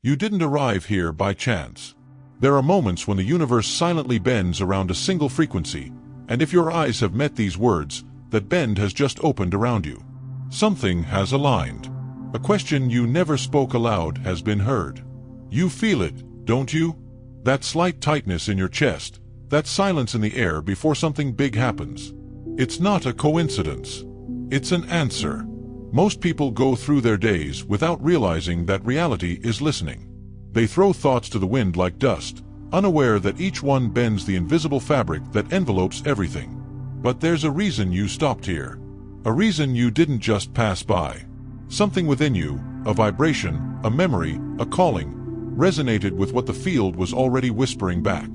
You didn't arrive here by chance. There are moments when the universe silently bends around a single frequency, and if your eyes have met these words, that bend has just opened around you. Something has aligned. A question you never spoke aloud has been heard. You feel it, don't you? That slight tightness in your chest, that silence in the air before something big happens. It's not a coincidence. It's an answer. Most people go through their days without realizing that reality is listening. They throw thoughts to the wind like dust, unaware that each one bends the invisible fabric that envelopes everything. But there's a reason you stopped here. A reason you didn't just pass by. Something within you, a vibration, a memory, a calling, resonated with what the field was already whispering back.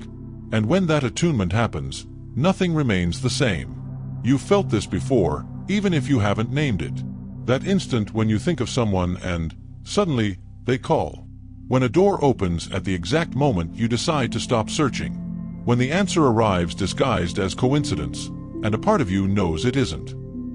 And when that attunement happens, nothing remains the same. You've felt this before, even if you haven't named it. That instant when you think of someone and, suddenly, they call. When a door opens at the exact moment you decide to stop searching. When the answer arrives disguised as coincidence, and a part of you knows it isn't.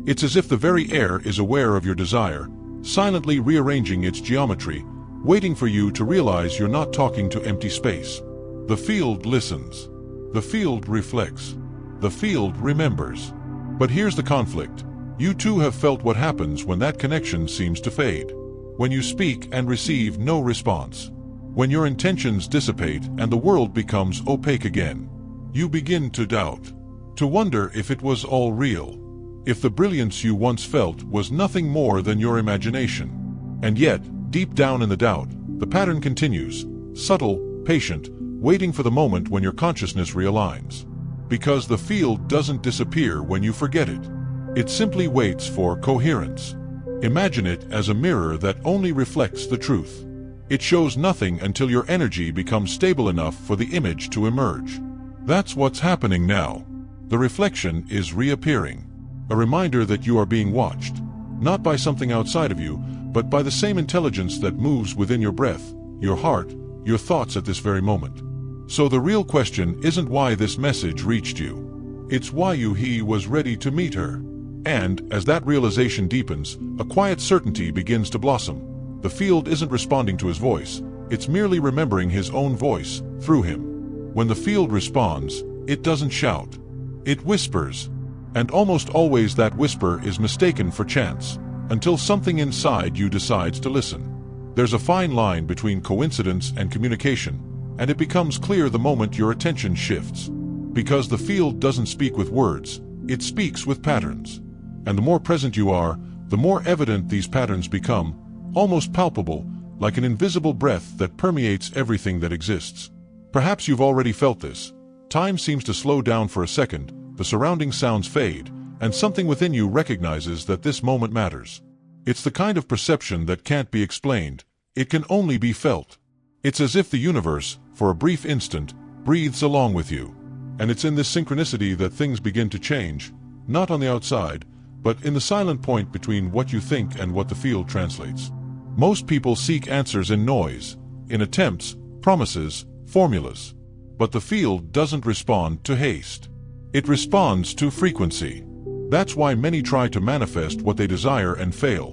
It's as if the very air is aware of your desire, silently rearranging its geometry, waiting for you to realize you're not talking to empty space. The field listens. The field reflects. The field remembers. But here's the conflict. You too have felt what happens when that connection seems to fade. When you speak and receive no response. When your intentions dissipate and the world becomes opaque again. You begin to doubt. To wonder if it was all real. If the brilliance you once felt was nothing more than your imagination. And yet, deep down in the doubt, the pattern continues, subtle, patient, waiting for the moment when your consciousness realigns. Because the field doesn't disappear when you forget it. It simply waits for coherence. Imagine it as a mirror that only reflects the truth. It shows nothing until your energy becomes stable enough for the image to emerge. That's what's happening now. The reflection is reappearing. A reminder that you are being watched, not by something outside of you, but by the same intelligence that moves within your breath, your heart, your thoughts at this very moment. So the real question isn't why this message reached you. It's why he was ready to meet her. And, as that realization deepens, a quiet certainty begins to blossom. The field isn't responding to his voice, it's merely remembering his own voice, through him. When the field responds, it doesn't shout. It whispers. And almost always that whisper is mistaken for chance, until something inside you decides to listen. There's a fine line between coincidence and communication, and it becomes clear the moment your attention shifts. Because the field doesn't speak with words, it speaks with patterns. And the more present you are, the more evident these patterns become, almost palpable, like an invisible breath that permeates everything that exists. Perhaps you've already felt this. Time seems to slow down for a second, the surrounding sounds fade, and something within you recognizes that this moment matters. It's the kind of perception that can't be explained, it can only be felt. It's as if the universe, for a brief instant, breathes along with you. And it's in this synchronicity that things begin to change, not on the outside, but in the silent point between what you think and what the field translates. Most people seek answers in noise, in attempts, promises, formulas. But the field doesn't respond to haste. It responds to frequency. That's why many try to manifest what they desire and fail,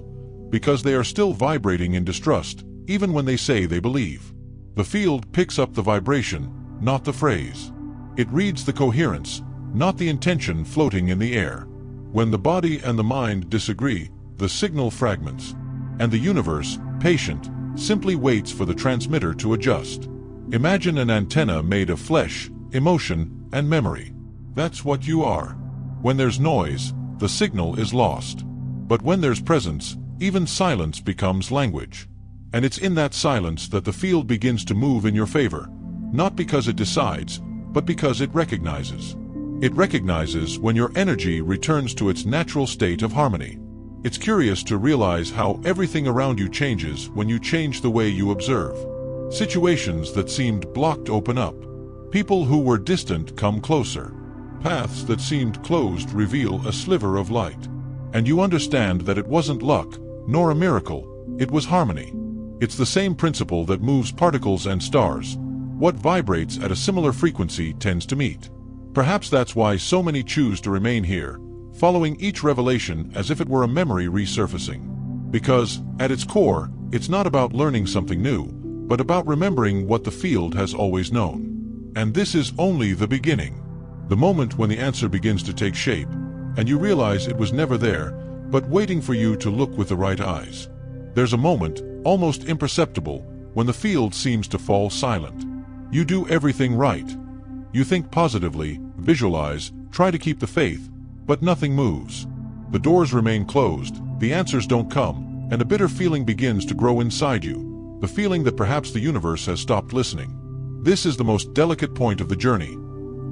because they are still vibrating in distrust, even when they say they believe. The field picks up the vibration, not the phrase. It reads the coherence, not the intention floating in the air. When the body and the mind disagree, the signal fragments. And the universe, patient, simply waits for the transmitter to adjust. Imagine an antenna made of flesh, emotion, and memory. That's what you are. When there's noise, the signal is lost. But when there's presence, even silence becomes language. And it's in that silence that the field begins to move in your favor, not because it decides, but because it recognizes. It recognizes when your energy returns to its natural state of harmony. It's curious to realize how everything around you changes when you change the way you observe. Situations that seemed blocked open up. People who were distant come closer. Paths that seemed closed reveal a sliver of light. And you understand that it wasn't luck, nor a miracle, it was harmony. It's the same principle that moves particles and stars. What vibrates at a similar frequency tends to meet. Perhaps that's why so many choose to remain here, following each revelation as if it were a memory resurfacing. Because, at its core, it's not about learning something new, but about remembering what the field has always known. And this is only the beginning. The moment when the answer begins to take shape, and you realize it was never there, but waiting for you to look with the right eyes. There's a moment, almost imperceptible, when the field seems to fall silent. You do everything right. You think positively, visualize, try to keep the faith, but nothing moves. The doors remain closed, the answers don't come, and a bitter feeling begins to grow inside you, the feeling that perhaps the universe has stopped listening. This is the most delicate point of the journey,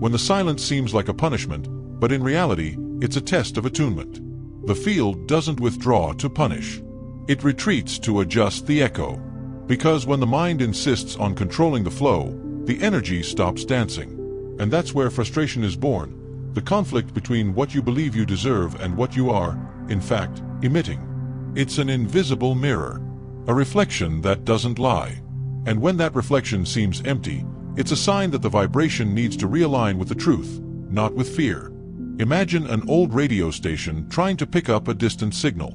when the silence seems like a punishment, but in reality, it's a test of attunement. The field doesn't withdraw to punish. It retreats to adjust the echo. Because when the mind insists on controlling the flow, the energy stops dancing. And that's where frustration is born, the conflict between what you believe you deserve and what you are, in fact, emitting. It's an invisible mirror, a reflection that doesn't lie. And when that reflection seems empty, it's a sign that the vibration needs to realign with the truth, not with fear. Imagine an old radio station trying to pick up a distant signal.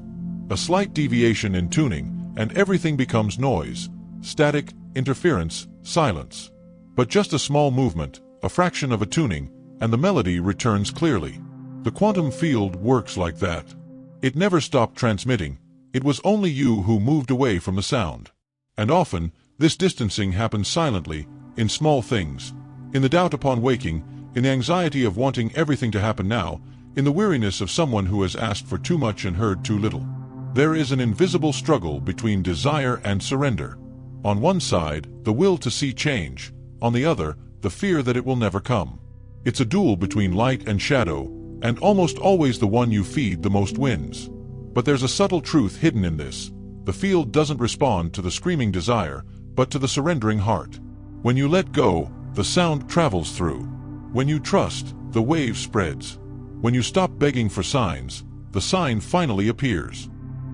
A slight deviation in tuning, and everything becomes noise, static, interference, silence. But just a small movement, a fraction of a tuning, and the melody returns clearly. The quantum field works like that. It never stopped transmitting. It was only you who moved away from the sound. And often, this distancing happens silently, in small things, in the doubt upon waking, in the anxiety of wanting everything to happen now, in the weariness of someone who has asked for too much and heard too little. There is an invisible struggle between desire and surrender. On one side, the will to see change, on the other, the fear that it will never come. It's a duel between light and shadow, and almost always the one you feed the most wins. But there's a subtle truth hidden in this. The field doesn't respond to the screaming desire, but to the surrendering heart. When you let go, the sound travels through. When you trust, the wave spreads. When you stop begging for signs, the sign finally appears.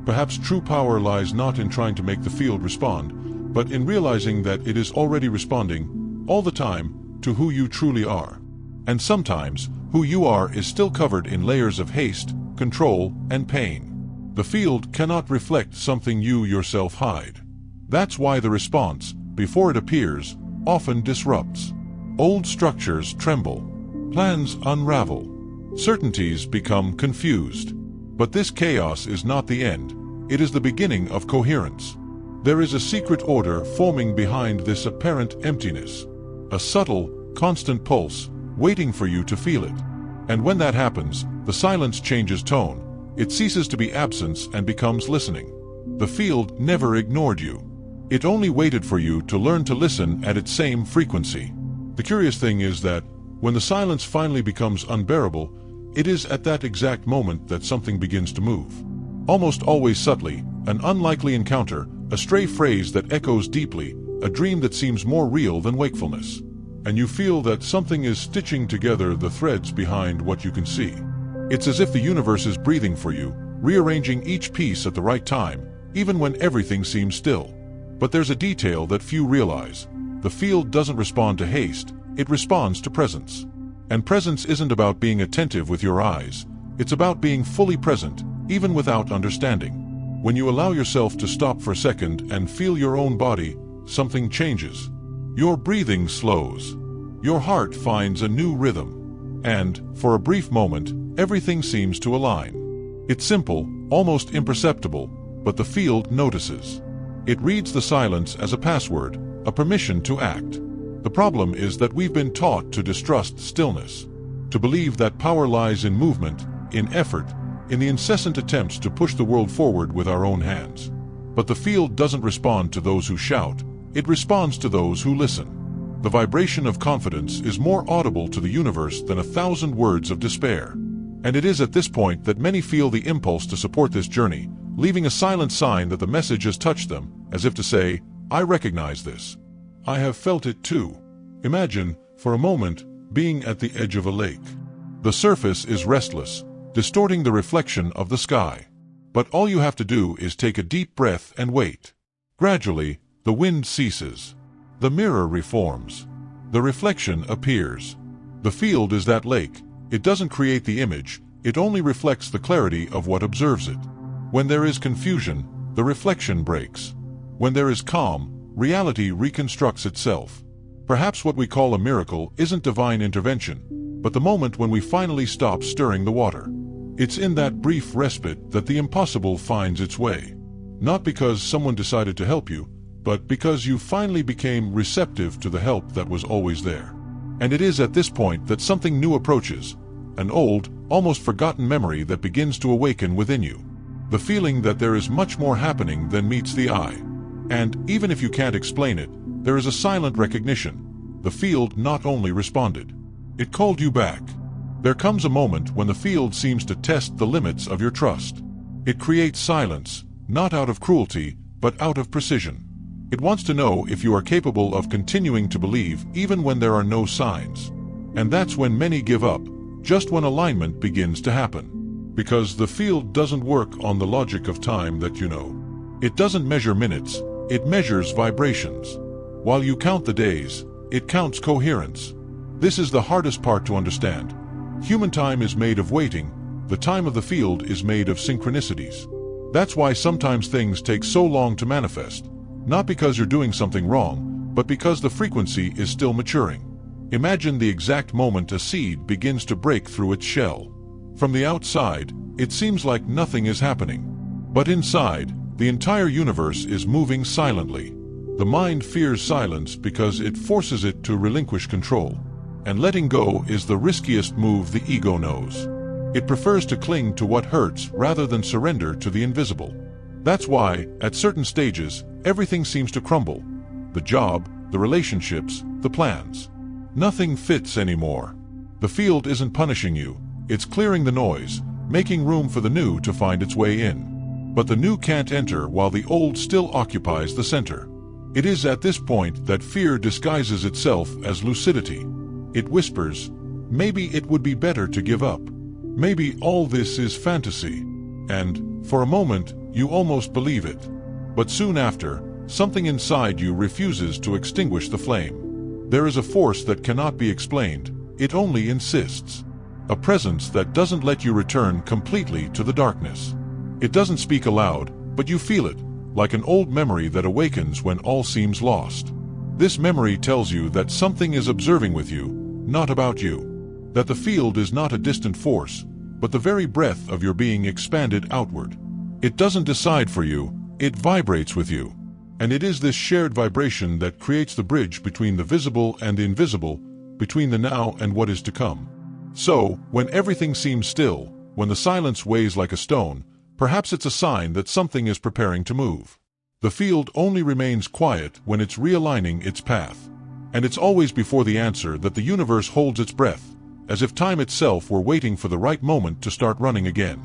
Perhaps true power lies not in trying to make the field respond, but in realizing that it is already responding, all the time, to who you truly are. And sometimes, who you are is still covered in layers of haste, control, and pain. The field cannot reflect something you yourself hide. That's why the response, before it appears, often disrupts. Old structures tremble. Plans unravel. Certainties become confused. But this chaos is not the end. It is the beginning of coherence. There is a secret order forming behind this apparent emptiness. A subtle, constant pulse, waiting for you to feel it. And when that happens, the silence changes tone. It ceases to be absence and becomes listening. The field never ignored you. It only waited for you to learn to listen at its same frequency. The curious thing is that, when the silence finally becomes unbearable, it is at that exact moment that something begins to move. Almost always subtly, an unlikely encounter, a stray phrase that echoes deeply, a dream that seems more real than wakefulness. And you feel that something is stitching together the threads behind what you can see. It's as if the universe is breathing for you, rearranging each piece at the right time, even when everything seems still. But there's a detail that few realize. The field doesn't respond to haste, it responds to presence. And presence isn't about being attentive with your eyes, it's about being fully present, even without understanding. When you allow yourself to stop for a second and feel your own body, something changes. Your breathing slows. Your heart finds a new rhythm. And, for a brief moment, everything seems to align. It's simple, almost imperceptible, but the field notices. It reads the silence as a password, a permission to act. The problem is that we've been taught to distrust stillness, to believe that power lies in movement, in effort, in the incessant attempts to push the world forward with our own hands. But the field doesn't respond to those who shout, it responds to those who listen. The vibration of confidence is more audible to the universe than 1,000 words of despair. And it is at this point that many feel the impulse to support this journey, leaving a silent sign that the message has touched them, as if to say, I recognize this. I have felt it too. Imagine, for a moment, being at the edge of a lake. The surface is restless, distorting the reflection of the sky. But all you have to do is take a deep breath and wait. Gradually, the wind ceases. The mirror reforms. The reflection appears. The field is that lake. It doesn't create the image, it only reflects the clarity of what observes it. When there is confusion, the reflection breaks. When there is calm, reality reconstructs itself. Perhaps what we call a miracle isn't divine intervention, but the moment when we finally stop stirring the water. It's in that brief respite that the impossible finds its way. Not because someone decided to help you, but because you finally became receptive to the help that was always there. And it is at this point that something new approaches, an old, almost forgotten memory that begins to awaken within you. The feeling that there is much more happening than meets the eye. And, even if you can't explain it, there is a silent recognition. The field not only responded, it called you back. There comes a moment when the field seems to test the limits of your trust. It creates silence, not out of cruelty, but out of precision. It wants to know if you are capable of continuing to believe even when there are no signs. And that's when many give up, just when alignment begins to happen. Because the field doesn't work on the logic of time that you know. It doesn't measure minutes, it measures vibrations. While you count the days, it counts coherence. This is the hardest part to understand. Human time is made of waiting, the time of the field is made of synchronicities. That's why sometimes things take so long to manifest. Not because you're doing something wrong, but because the frequency is still maturing. Imagine the exact moment a seed begins to break through its shell. From the outside, it seems like nothing is happening. But inside, the entire universe is moving silently. The mind fears silence because it forces it to relinquish control. And letting go is the riskiest move the ego knows. It prefers to cling to what hurts rather than surrender to the invisible. That's why, at certain stages, everything seems to crumble. The job, the relationships, the plans. Nothing fits anymore. The field isn't punishing you, it's clearing the noise, making room for the new to find its way in. But the new can't enter while the old still occupies the center. It is at this point that fear disguises itself as lucidity. It whispers, maybe it would be better to give up. Maybe all this is fantasy. And, for a moment, you almost believe it. But soon after, something inside you refuses to extinguish the flame. There is a force that cannot be explained, it only insists. A presence that doesn't let you return completely to the darkness. It doesn't speak aloud, but you feel it, like an old memory that awakens when all seems lost. This memory tells you that something is observing with you, not about you. That the field is not a distant force, but the very breath of your being expanded outward. It doesn't decide for you, it vibrates with you. And it is this shared vibration that creates the bridge between the visible and the invisible, between the now and what is to come. So, when everything seems still, when the silence weighs like a stone, perhaps it's a sign that something is preparing to move. The field only remains quiet when it's realigning its path. And it's always before the answer that the universe holds its breath, as if time itself were waiting for the right moment to start running again.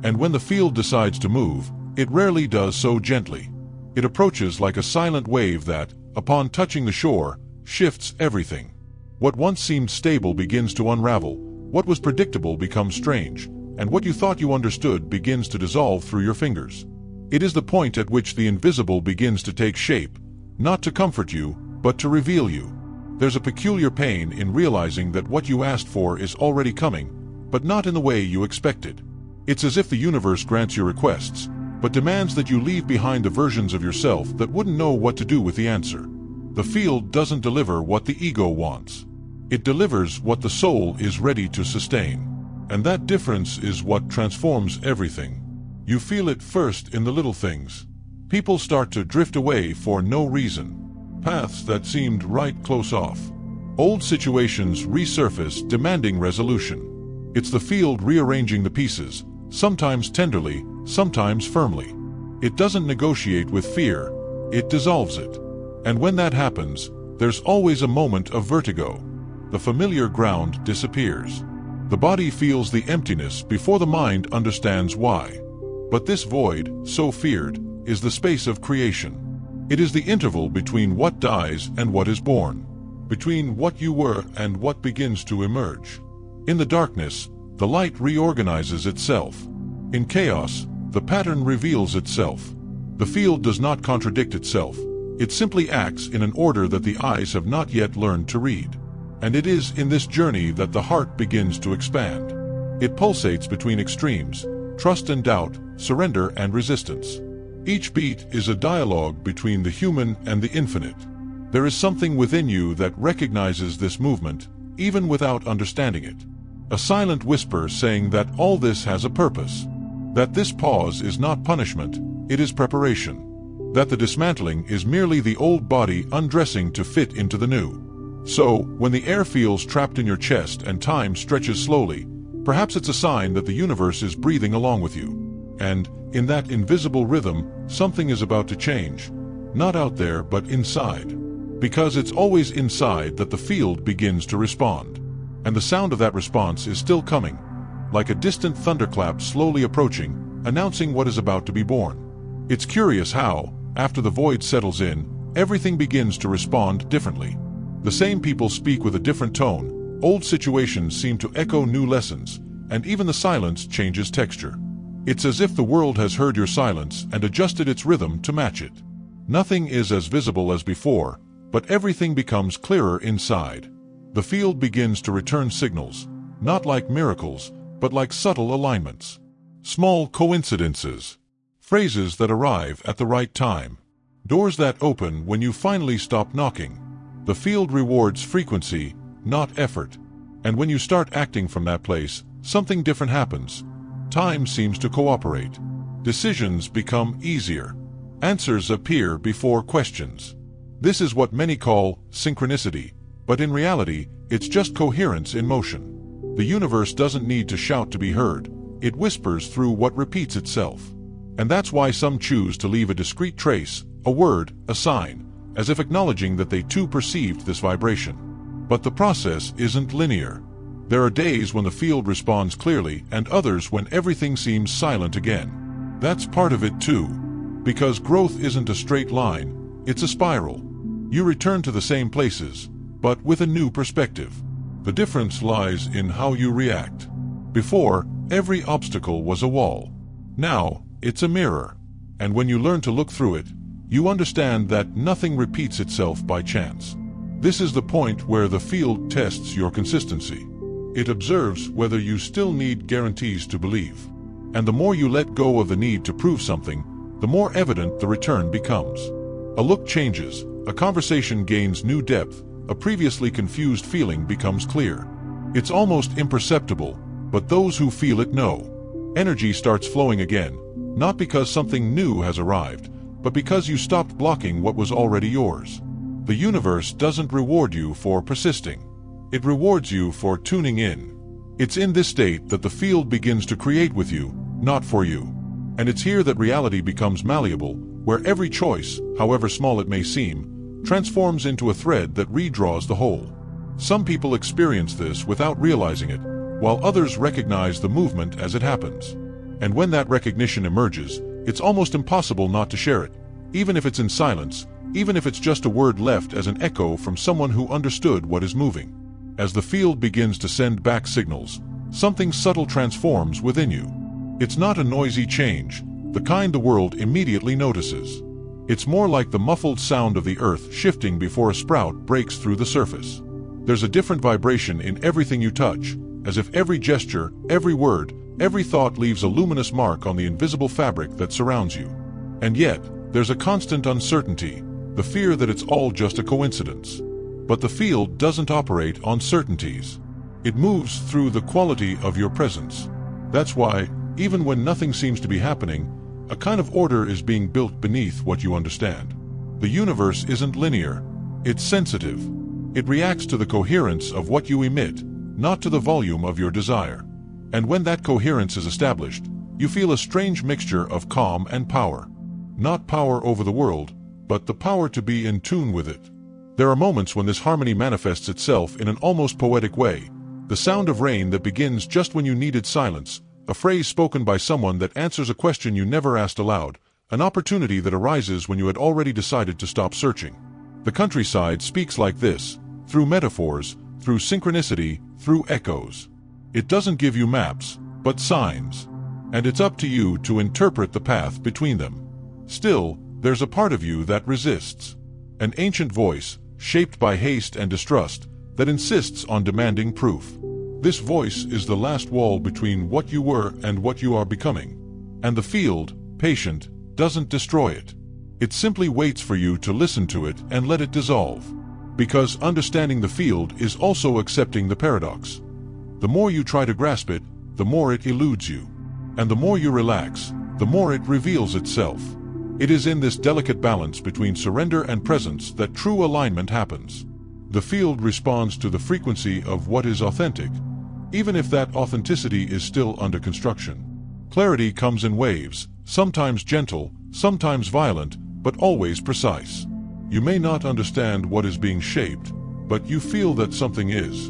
And when the field decides to move, it rarely does so gently. It approaches like a silent wave that, upon touching the shore, shifts everything. What once seemed stable begins to unravel, what was predictable becomes strange, and what you thought you understood begins to dissolve through your fingers. It is the point at which the invisible begins to take shape, not to comfort you, but to reveal you. There's a peculiar pain in realizing that what you asked for is already coming, but not in the way you expected. It's as if the universe grants your requests, but demands that you leave behind the versions of yourself that wouldn't know what to do with the answer. The field doesn't deliver what the ego wants. It delivers what the soul is ready to sustain. And that difference is what transforms everything. You feel it first in the little things. People start to drift away for no reason. Paths that seemed right close off. Old situations resurface, demanding resolution. It's the field rearranging the pieces, sometimes tenderly, sometimes firmly. It doesn't negotiate with fear, it dissolves it. And when that happens, there's always a moment of vertigo. The familiar ground disappears. The body feels the emptiness before the mind understands why. But this void, so feared, is the space of creation. It is the interval between what dies and what is born. Between what you were and what begins to emerge. In the darkness, the light reorganizes itself. In chaos, the pattern reveals itself. The field does not contradict itself. It simply acts in an order that the eyes have not yet learned to read. And it is in this journey that the heart begins to expand. It pulsates between extremes, trust and doubt, surrender and resistance. Each beat is a dialogue between the human and the infinite. There is something within you that recognizes this movement, even without understanding it. A silent whisper saying that all this has a purpose. That this pause is not punishment, it is preparation. That the dismantling is merely the old body undressing to fit into the new. So, when the air feels trapped in your chest and time stretches slowly, perhaps it's a sign that the universe is breathing along with you. And, in that invisible rhythm, something is about to change. Not out there, but inside. Because it's always inside that the field begins to respond. And the sound of that response is still coming, like a distant thunderclap slowly approaching, announcing what is about to be born. It's curious how, after the void settles in, everything begins to respond differently. The same people speak with a different tone, old situations seem to echo new lessons, and even the silence changes texture. It's as if the world has heard your silence and adjusted its rhythm to match it. Nothing is as visible as before, but everything becomes clearer inside. The field begins to return signals, not like miracles, but like subtle alignments. Small coincidences. Phrases that arrive at the right time. Doors that open when you finally stop knocking. The field rewards frequency, not effort. And when you start acting from that place, something different happens. Time seems to cooperate. Decisions become easier. Answers appear before questions. This is what many call synchronicity, but in reality, it's just coherence in motion. The universe doesn't need to shout to be heard. It whispers through what repeats itself. And that's why some choose to leave a discreet trace, a word, a sign, as if acknowledging that they too perceived this vibration. But the process isn't linear. There are days when the field responds clearly and others when everything seems silent again. That's part of it too. Because growth isn't a straight line, it's a spiral. You return to the same places, but with a new perspective. The difference lies in how you react. Before, every obstacle was a wall. Now, it's a mirror. And when you learn to look through it, you understand that nothing repeats itself by chance. This is the point where the field tests your consistency. It observes whether you still need guarantees to believe. And the more you let go of the need to prove something, the more evident the return becomes. A look changes, a conversation gains new depth, a previously confused feeling becomes clear. It's almost imperceptible, but those who feel it know. Energy starts flowing again, not because something new has arrived, but because you stopped blocking what was already yours. The universe doesn't reward you for persisting. It rewards you for tuning in. It's in this state that the field begins to create with you, not for you. And it's here that reality becomes malleable, where every choice, however small it may seem, transforms into a thread that redraws the whole. Some people experience this without realizing it, while others recognize the movement as it happens. And when that recognition emerges, it's almost impossible not to share it, even if it's in silence, even if it's just a word left as an echo from someone who understood what is moving. As the field begins to send back signals, something subtle transforms within you. It's not a noisy change, the kind the world immediately notices. It's more like the muffled sound of the earth shifting before a sprout breaks through the surface. There's a different vibration in everything you touch, as if every gesture, every word, every thought leaves a luminous mark on the invisible fabric that surrounds you. And yet, there's a constant uncertainty, the fear that it's all just a coincidence. But the field doesn't operate on certainties. It moves through the quality of your presence. That's why, even when nothing seems to be happening, a kind of order is being built beneath what you understand. The universe isn't linear. It's sensitive. It reacts to the coherence of what you emit, not to the volume of your desire. And when that coherence is established, you feel a strange mixture of calm and power. Not power over the world, but the power to be in tune with it. There are moments when this harmony manifests itself in an almost poetic way. The sound of rain that begins just when you needed silence, a phrase spoken by someone that answers a question you never asked aloud, an opportunity that arises when you had already decided to stop searching. The countryside speaks like this, through metaphors, through synchronicity, through echoes. It doesn't give you maps, but signs. And it's up to you to interpret the path between them. Still, there's a part of you that resists. An ancient voice, shaped by haste and distrust, that insists on demanding proof. This voice is the last wall between what you were and what you are becoming. And the field, patient, doesn't destroy it. It simply waits for you to listen to it and let it dissolve. Because understanding the field is also accepting the paradox. The more you try to grasp it, the more it eludes you. And the more you relax, the more it reveals itself. It is in this delicate balance between surrender and presence that true alignment happens. The field responds to the frequency of what is authentic, even if that authenticity is still under construction. Clarity comes in waves, sometimes gentle, sometimes violent, but always precise. You may not understand what is being shaped, but you feel that something is.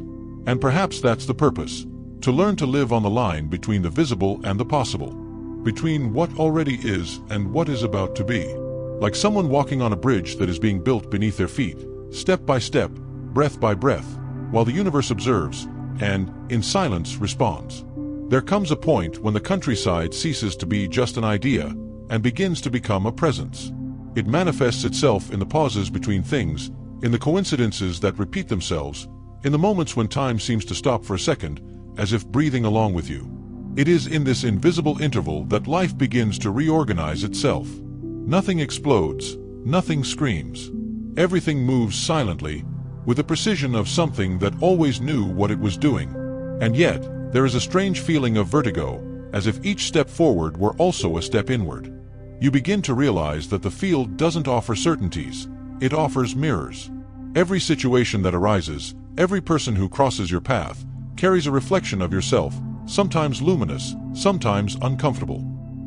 And perhaps that's the purpose, to learn to live on the line between the visible and the possible, between what already is and what is about to be. Like someone walking on a bridge that is being built beneath their feet, step by step, breath by breath, while the universe observes and, in silence, responds. There comes a point when the countryside ceases to be just an idea and begins to become a presence. It manifests itself in the pauses between things, in the coincidences that repeat themselves, in the moments when time seems to stop for a second, as if breathing along with you. It is in this invisible interval that life begins to reorganize itself. Nothing explodes, nothing screams. Everything moves silently, with the precision of something that always knew what it was doing. And yet, there is a strange feeling of vertigo, as if each step forward were also a step inward. You begin to realize that the field doesn't offer certainties, it offers mirrors. Every situation that arises, every person who crosses your path, carries a reflection of yourself, sometimes luminous, sometimes uncomfortable.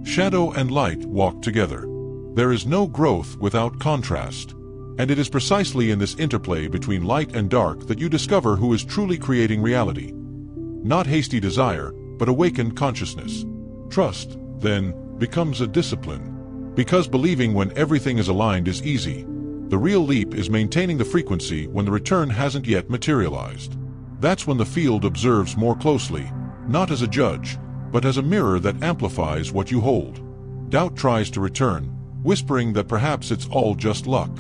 Shadow and light walk together. There is no growth without contrast. And it is precisely in this interplay between light and dark that you discover who is truly creating reality. Not hasty desire, but awakened consciousness. Trust, then, becomes a discipline. Because believing when everything is aligned is easy, the real leap is maintaining the frequency when the return hasn't yet materialized. That's when the field observes more closely, not as a judge, but as a mirror that amplifies what you hold. Doubt tries to return, whispering that perhaps it's all just luck.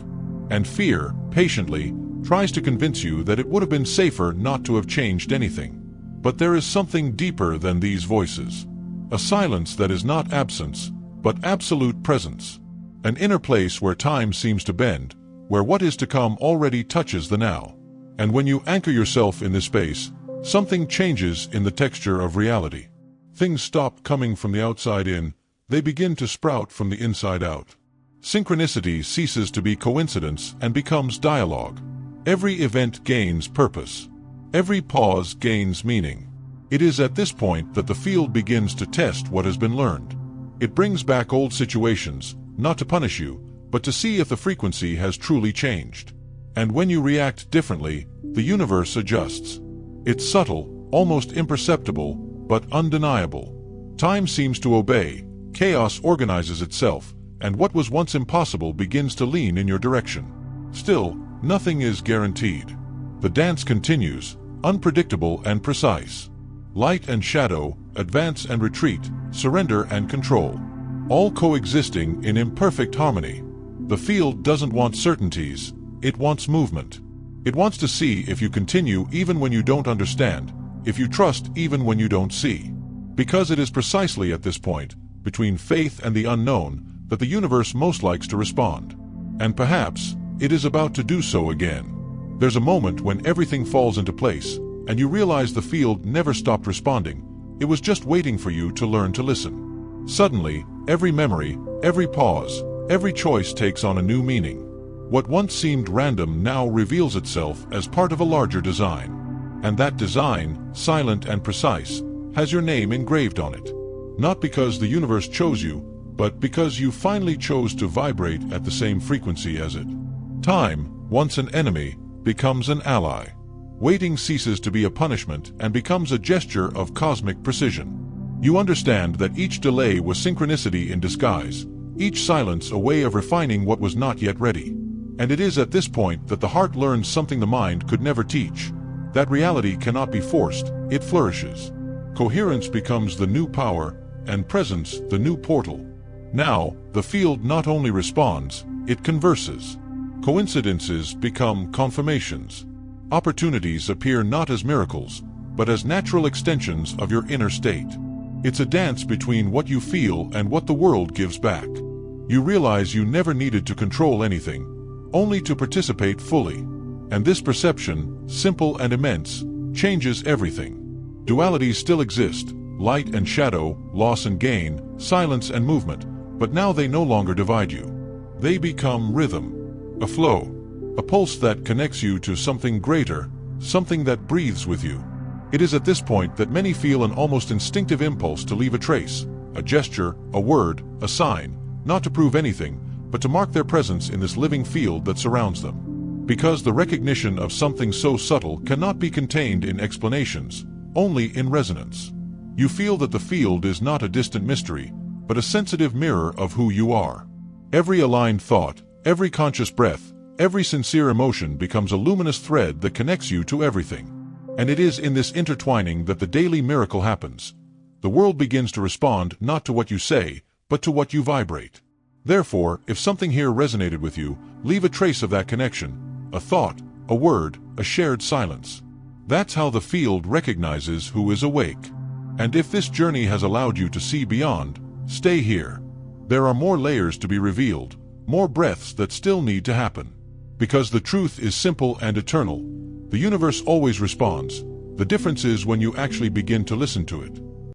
And fear, patiently, tries to convince you that it would have been safer not to have changed anything. But there is something deeper than these voices. A silence that is not absence, but absolute presence. An inner place where time seems to bend, where what is to come already touches the now. And when you anchor yourself in this space, something changes in the texture of reality. Things stop coming from the outside in, they begin to sprout from the inside out. Synchronicity ceases to be coincidence and becomes dialogue. Every event gains purpose. Every pause gains meaning. It is at this point that the field begins to test what has been learned. It brings back old situations, not to punish you, but to see if the frequency has truly changed. And when you react differently, the universe adjusts. It's subtle, almost imperceptible, but undeniable. Time seems to obey, chaos organizes itself, and what was once impossible begins to lean in your direction. Still, nothing is guaranteed. The dance continues, unpredictable and precise. Light and shadow, advance and retreat, surrender and control, all coexisting in imperfect harmony. The field doesn't want certainties, it wants movement. It wants to see if you continue even when you don't understand, if you trust even when you don't see. Because it is precisely at this point, between faith and the unknown, that the universe most likes to respond. And perhaps, it is about to do so again. There's a moment when everything falls into place, and you realize the field never stopped responding. It was just waiting for you to learn to listen. Suddenly, every memory, every pause, every choice takes on a new meaning. What once seemed random now reveals itself as part of a larger design. And that design, silent and precise, has your name engraved on it. Not because the universe chose you, but because you finally chose to vibrate at the same frequency as it. Time, once an enemy, becomes an ally. Waiting ceases to be a punishment and becomes a gesture of cosmic precision. You understand that each delay was synchronicity in disguise, each silence a way of refining what was not yet ready. And it is at this point that the heart learns something the mind could never teach, that reality cannot be forced, it flourishes. Coherence becomes the new power, and presence the new portal. Now, the field not only responds, it converses. Coincidences become confirmations. Opportunities appear not as miracles, but as natural extensions of your inner state. It's a dance between what you feel and what the world gives back. You realize you never needed to control anything, only to participate fully. And this perception, simple and immense, changes everything. Dualities still exist, light and shadow, loss and gain, silence and movement, but now they no longer divide you. They become rhythm, a flow, a pulse that connects you to something greater, something that breathes with you. It is at this point that many feel an almost instinctive impulse to leave a trace, a gesture, a word, a sign, not to prove anything, but to mark their presence in this living field that surrounds them. Because the recognition of something so subtle cannot be contained in explanations, only in resonance. You feel that the field is not a distant mystery, but a sensitive mirror of who you are. Every aligned thought, every conscious breath, every sincere emotion becomes a luminous thread that connects you to everything. And it is in this intertwining that the daily miracle happens. The world begins to respond not to what you say, but to what you vibrate. Therefore, if something here resonated with you, leave a trace of that connection, a thought, a word, a shared silence. That's how the field recognizes who is awake. And if this journey has allowed you to see beyond, stay here. There are more layers to be revealed, more breaths that still need to happen. Because the truth is simple and eternal. The universe always responds. The difference is when you actually begin to listen to it.